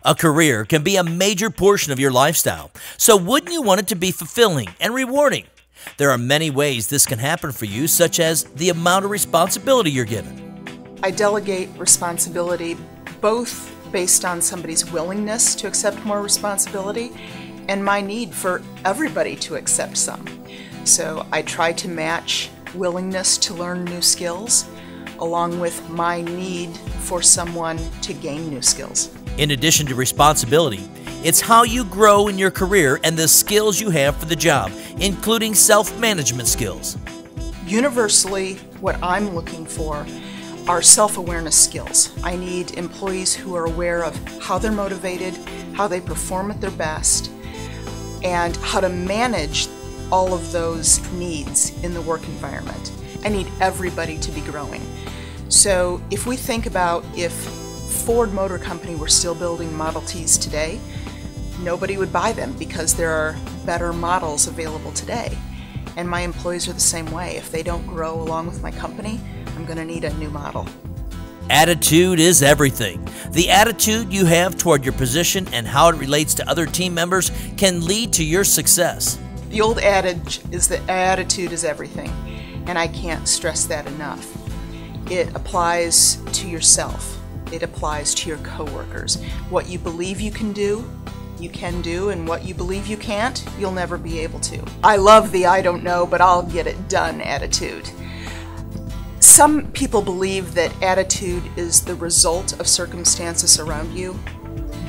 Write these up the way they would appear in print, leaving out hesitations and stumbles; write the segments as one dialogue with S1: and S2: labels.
S1: A career can be a major portion of your lifestyle, so wouldn't you want it to be fulfilling and rewarding? There are many ways this can happen for you, such as the amount of responsibility you're given.
S2: I delegate responsibility both based on somebody's willingness to accept more responsibility and my need for everybody to accept some. So I try to match willingness to learn new skills along with my need for someone to gain new skills.
S1: In addition to responsibility, it's how you grow in your career and the skills you have for the job, including self-management skills.
S2: Universally, what I'm looking for are self-awareness skills. I need employees who are aware of how they're motivated, how they perform at their best, and how to manage all of those needs in the work environment. I need everybody to be growing. So if we think about if Ford Motor Company were still building Model Ts today, nobody would buy them because there are better models available today. And my employees are the same way. If they don't grow along with my company, I'm going to need a new model.
S1: Attitude is everything. The attitude you have toward your position and how it relates to other team members can lead to your success.
S2: The old adage is that attitude is everything, and I can't stress that enough. It applies to yourself. It applies to your coworkers. What you believe you can do, and what you believe you can't, you'll never be able to. I love the I don't know, but I'll get it done attitude. Some people believe that attitude is the result of circumstances around you,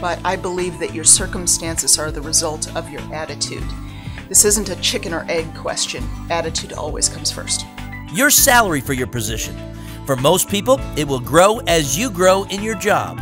S2: but I believe that your circumstances are the result of your attitude. This isn't a chicken or egg question. Attitude always comes first.
S1: Your salary for your position. For most people, it will grow as you grow in your job.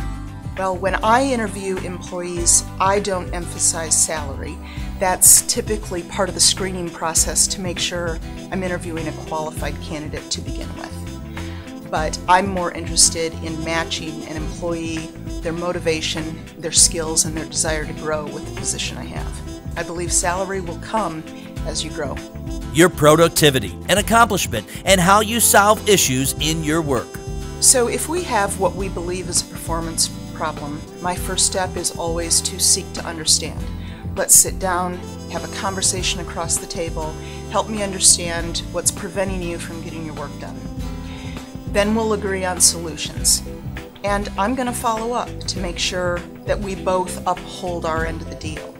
S2: Well, when I interview employees, I don't emphasize salary. That's typically part of the screening process to make sure I'm interviewing a qualified candidate to begin with. But I'm more interested in matching an employee, their motivation, their skills, and their desire to grow with the position I have. I believe salary will come as you grow.
S1: Your productivity and accomplishment and how you solve issues in your work.
S2: So if we have what we believe is a performance problem, my first step is always to seek to understand. Let's sit down, have a conversation across the table, help me understand what's preventing you from getting your work done. Then we'll agree on solutions. And I'm going to follow up to make sure that we both uphold our end of the deal.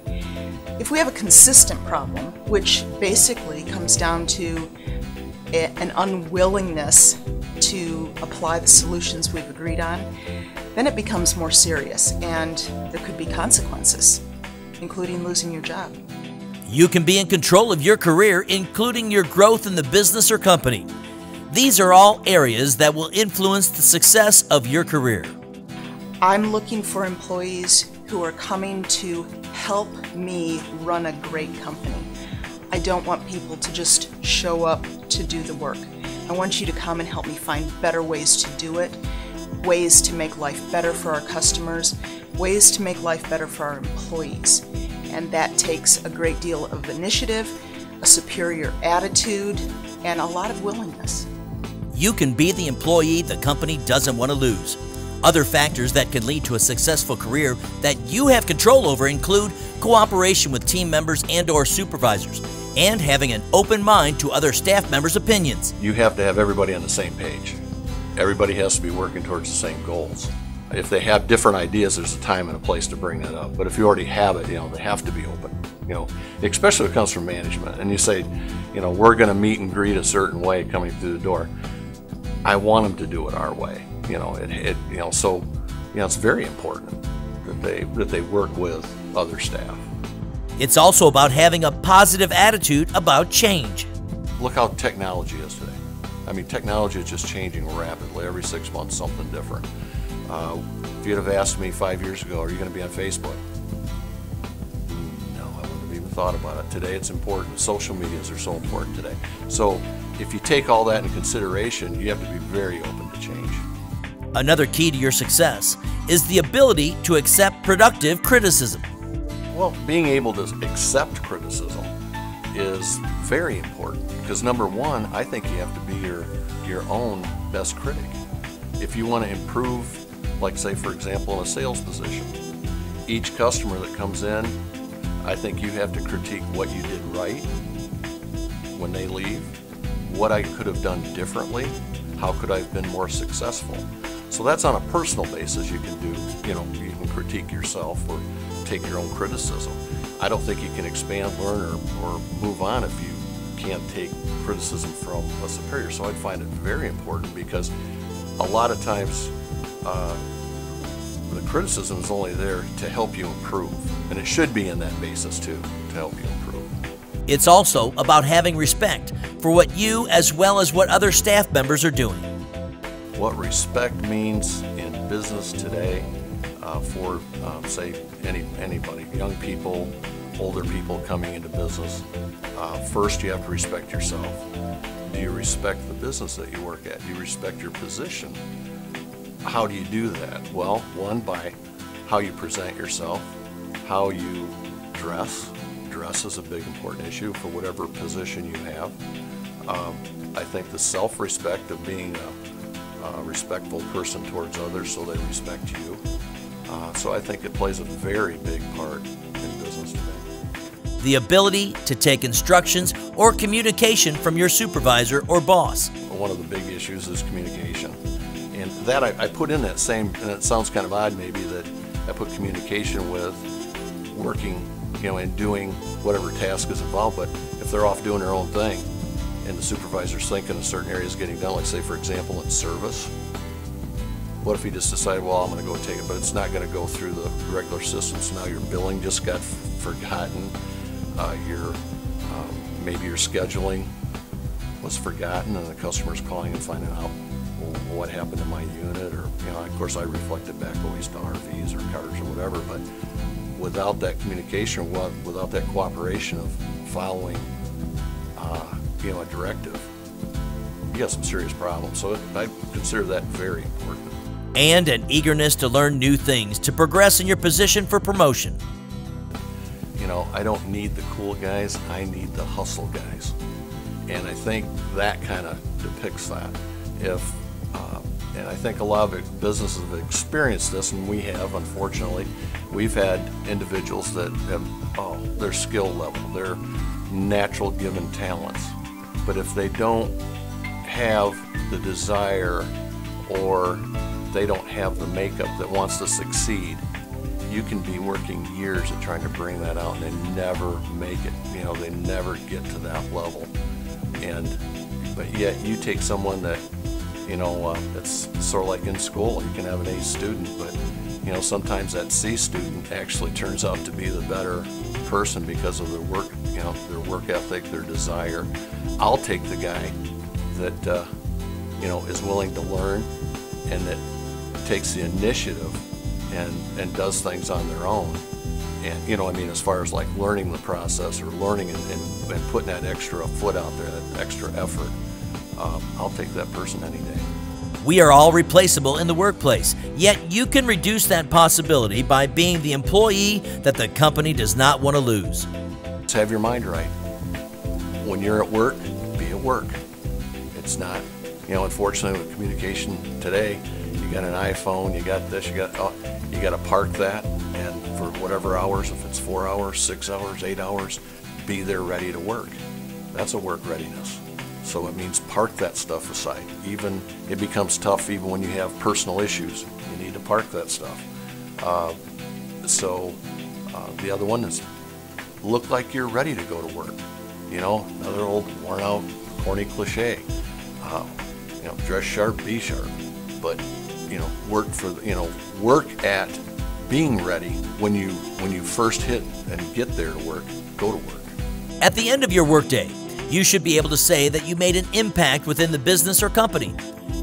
S2: If we have a consistent problem, which basically comes down to an unwillingness to apply the solutions we've agreed on, then it becomes more serious and there could be consequences, including losing your job.
S1: You can be in control of your career, including your growth in the business or company. These are all areas that will influence the success of your career.
S2: I'm looking for employees who are coming to help me run a great company. I don't want people to just show up to do the work. I want you to come and help me find better ways to do it, ways to make life better for our customers, ways to make life better for our employees. And that takes a great deal of initiative, a superior attitude, and a lot of willingness.
S1: You can be the employee the company doesn't want to lose. Other factors that can lead to a successful career that you have control over include cooperation with team members and/or supervisors, and having an open mind to other staff members' opinions.
S3: You have to have everybody on the same page. Everybody has to be working towards the same goals. If they have different ideas, there's a time and a place to bring that up. But if you already have it, they have to be open. Especially if it comes from management, and you say, we're going to meet and greet a certain way coming through the door. I want them to do it our way. So it's very important that they work with other staff.
S1: It's also about having a positive attitude about change.
S3: Look how technology is today. I mean, technology is just changing rapidly. Every 6 months, something different. If you'd have asked me 5 years ago, are you going to be on Facebook? No, I wouldn't have even thought about it. Today, it's important. Social medias are so important today. So if you take all that into consideration, you have to be very open to change.
S1: Another key to your success is the ability to accept productive criticism.
S3: Well, being able to accept criticism is very important because number one, I think you have to be your own best critic. If you want to improve, like say for example in a sales position, each customer that comes in, I think you have to critique what you did right when they leave, what I could have done differently, how could I have been more successful. So that's on a personal basis. You can do, you can critique yourself or take your own criticism. I don't think you can expand, learn, or move on if you can't take criticism from a superior. So I'd find it very important, because a lot of times the criticism is only there to help you improve, and it should be in that basis too, to help you improve.
S1: It's also about having respect for what you as well as what other staff members are doing.
S3: What respect means in business today for, say, anybody, young people, older people coming into business, first you have to respect yourself. Do you respect the business that you work at? Do you respect your position? How do you do that? Well, one, by how you present yourself, how you dress. Dress is a big important issue for whatever position you have. I think the self-respect of being a respectful person towards others so they respect you. So I think it plays a very big part in business today.
S1: The ability to take instructions or communication from your supervisor or boss.
S3: One of the big issues is communication. And that I put in that same, and it sounds kind of odd maybe that I put communication with working, and doing whatever task is involved, but if they're off doing their own thing and the supervisor's thinking a certain area is getting done, like say for example in service, what if he just decided, well, I'm going to go take it, but it's not going to go through the regular system, so now your billing just got forgotten, maybe your scheduling was forgotten, and the customer's calling and finding out, well, what happened to my unit, or of course I reflect it back always to RVs or cars or whatever, but without that communication, without that cooperation of following a directive, you got some serious problems. So I consider that very important.
S1: And an eagerness to learn new things to progress in your position for promotion.
S3: I don't need the cool guys, I need the hustle guys. And I think that kind of depicts that. And I think a lot of businesses have experienced this, and we have, unfortunately. We've had individuals that have, their skill level, their natural given talents. But if they don't have the desire, or they don't have the makeup that wants to succeed, you can be working years at trying to bring that out, and they never make it. They never get to that level. But yet you take someone that, it's sort of like in school. You can have an A student, but sometimes that C student actually turns out to be the better person because of their work, their work ethic, their desire. I'll take the guy that is willing to learn and that takes the initiative and does things on their own. And as far as like learning the process or learning and putting that extra foot out there, that extra effort, I'll take that person any day.
S1: We are all replaceable in the workplace, yet you can reduce that possibility by being the employee that the company does not want to lose.
S3: Just have your mind right. When you're at work, be at work. It's not, unfortunately with communication today, you got an iPhone, you got this, you got to park that, and for whatever hours, if it's 4 hours, 6 hours, 8 hours, be there ready to work. That's a work readiness. So it means park that stuff aside. Even it becomes tough even when you have personal issues. You need to park that stuff. The other one is look like you're ready to go to work. Another old worn out corny cliche. Dress sharp, be sharp. But work at being ready when you first hit and get there to work. Go to work.
S1: At the end of your workday, you should be able to say that you made an impact within the business or company.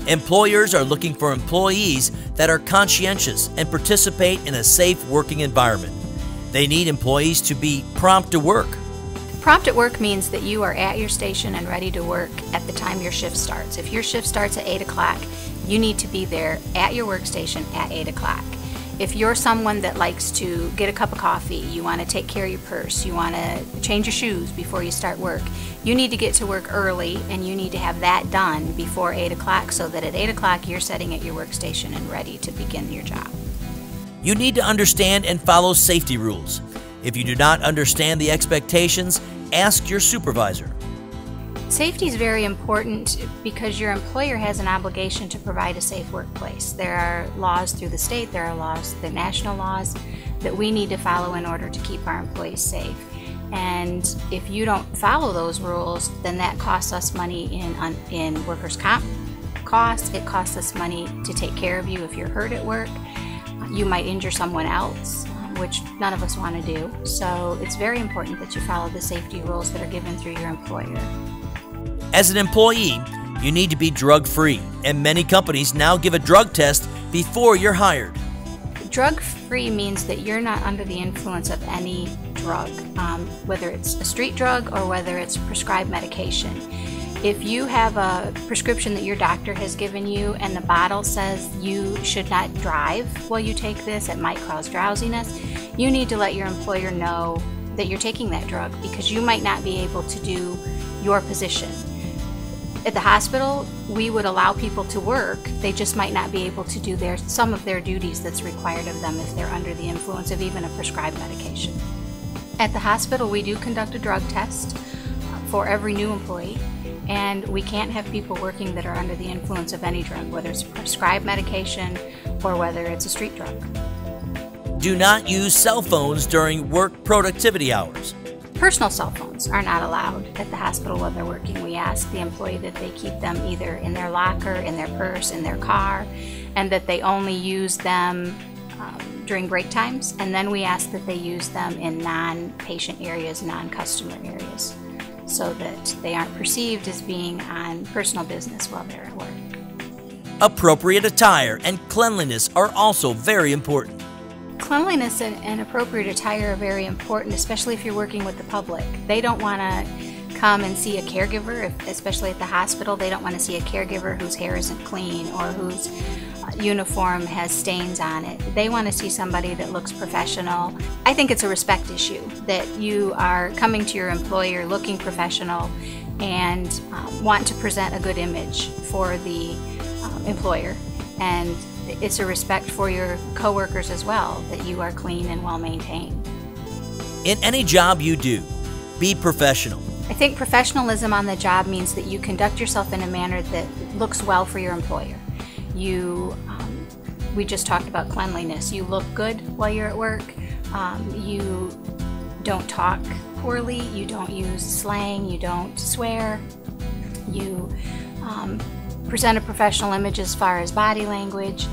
S1: Employers are looking for employees that are conscientious and participate in a safe working environment. They need employees to be prompt to work.
S4: Prompt at work means that you are at your station and ready to work at the time your shift starts. If your shift starts at 8 o'clock, you need to be there at your workstation at 8 o'clock. If you're someone that likes to get a cup of coffee, you want to take care of your purse, you want to change your shoes before you start work, you need to get to work early, and you need to have that done before 8 o'clock so that at 8 o'clock you're sitting at your workstation and ready to begin your job.
S1: You need to understand and follow safety rules. If you do not understand the expectations, ask your supervisor.
S4: Safety is very important because your employer has an obligation to provide a safe workplace. There are laws through the state, there are laws, the national laws, that we need to follow in order to keep our employees safe. And if you don't follow those rules, then that costs us money in workers' comp costs. It costs us money to take care of you if you're hurt at work. You might injure someone else, which none of us want to do. So it's very important that you follow the safety rules that are given through your employer.
S1: As an employee, you need to be drug-free, and many companies now give a drug test before you're hired.
S4: Drug-free means that you're not under the influence of any drug, whether it's a street drug or whether it's prescribed medication. If you have a prescription that your doctor has given you and the bottle says you should not drive while you take this, it might cause drowsiness, you need to let your employer know that you're taking that drug because you might not be able to do your position. At the hospital, we would allow people to work, they just might not be able to do some of their duties that's required of them if they're under the influence of even a prescribed medication. At the hospital, we do conduct a drug test for every new employee, and we can't have people working that are under the influence of any drug, whether it's a prescribed medication or whether it's a street drug.
S1: Do not use cell phones during work productivity hours.
S4: Personal cell phones are not allowed at the hospital while they're working. We ask the employee that they keep them either in their locker, in their purse, in their car, and that they only use them during break times. And then we ask that they use them in non-patient areas, non-customer areas, so that they aren't perceived as being on personal business while they're at work.
S1: Appropriate attire and cleanliness are also very important.
S4: Cleanliness and appropriate attire are very important, especially if you're working with the public. They don't want to come and see a caregiver, especially at the hospital. They don't want to see a caregiver whose hair isn't clean or whose uniform has stains on it. They want to see somebody that looks professional. I think it's a respect issue that you are coming to your employer looking professional and want to present a good image for the employer. And it's a respect for your coworkers as well, that you are clean and well maintained.
S1: In any job you do, be professional.
S4: I think professionalism on the job means that you conduct yourself in a manner that looks well for your employer. We just talked about cleanliness. You look good while you're at work. You don't talk poorly. You don't use slang. You don't swear. You present a professional image as far as body language.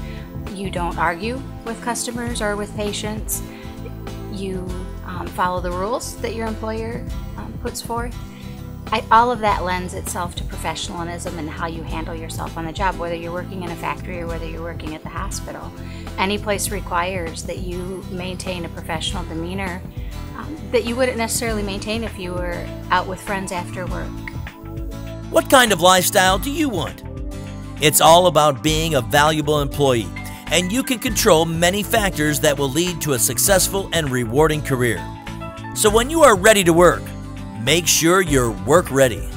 S4: You don't argue with customers or with patients. You follow the rules that your employer puts forth. All of that lends itself to professionalism and how you handle yourself on the job, whether you're working in a factory or whether you're working at the hospital. Any place requires that you maintain a professional demeanor that you wouldn't necessarily maintain if you were out with friends after work.
S1: What kind of lifestyle do you want? It's all about being a valuable employee, and you can control many factors that will lead to a successful and rewarding career. So when you are ready to work, make sure you're work ready.